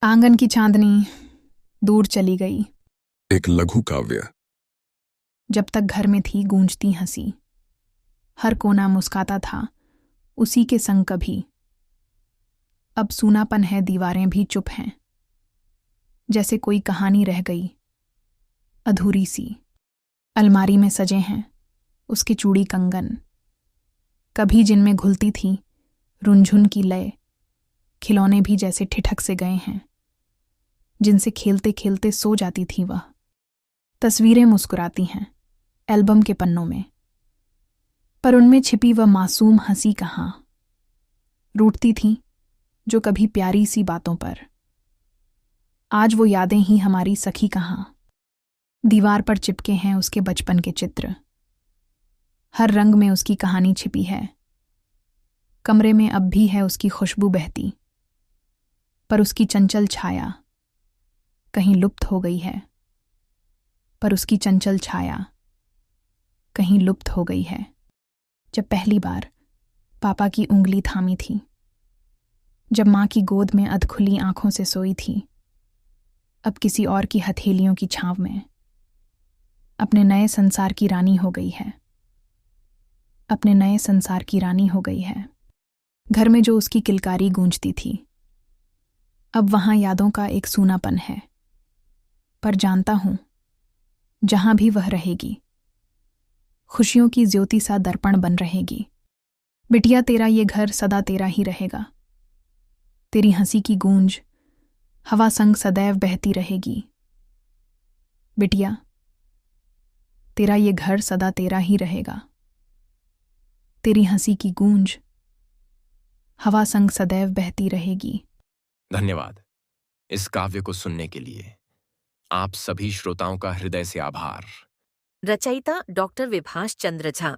आंगन की चांदनी दूर चली गई। एक लघु काव्य। जब तक घर में थी गूंजती हंसी, हर कोना मुस्काता था उसी के संग कभी। अब सूनापन है, दीवारें भी चुप हैं, जैसे कोई कहानी रह गई अधूरी सी। अलमारी में सजे हैं उसके चूड़ी कंगन, कभी जिनमें घुलती थी रुनझुन की लय। खिलौने भी जैसे ठिठक से गए हैं, जिनसे खेलते खेलते सो जाती थी वह। तस्वीरें मुस्कुराती हैं एल्बम के पन्नों में, पर उनमें छिपी वह मासूम हंसी कहाँ। रूठती थी जो कभी प्यारी सी बातों पर, आज वो यादें ही हमारी सखी कहाँ। दीवार पर चिपके हैं उसके बचपन के चित्र, हर रंग में उसकी कहानी छिपी है। कमरे में अब भी है उसकी खुशबू बहती, पर उसकी चंचल छाया कहीं लुप्त हो गई है। पर उसकी चंचल छाया कहीं लुप्त हो गई है। जब पहली बार पापा की उंगली थामी थी, जब माँ की गोद में अधखुली आंखों से सोई थी, अब किसी और की हथेलियों की छांव में अपने नए संसार की रानी हो गई है। अपने नए संसार की रानी हो गई है। घर में जो उसकी किलकारी गूंजती थी, अब वहां यादों का एक सूनापन है। पर जानता हूं जहां भी वह रहेगी, खुशियों की ज्योति सा दर्पण बन रहेगी। बिटिया, तेरा ये घर सदा तेरा ही रहेगा। तेरी हंसी की गूंज हवा संग सदैव बहती रहेगी। बिटिया, तेरा ये घर सदा तेरा ही रहेगा। तेरी हंसी की गूंज हवा संग सदैव बहती रहेगी। धन्यवाद इस काव्य को सुनने के लिए। आप सभी श्रोताओं का हृदय से आभार। रचयिता डॉक्टर विभाष चंद्र झा।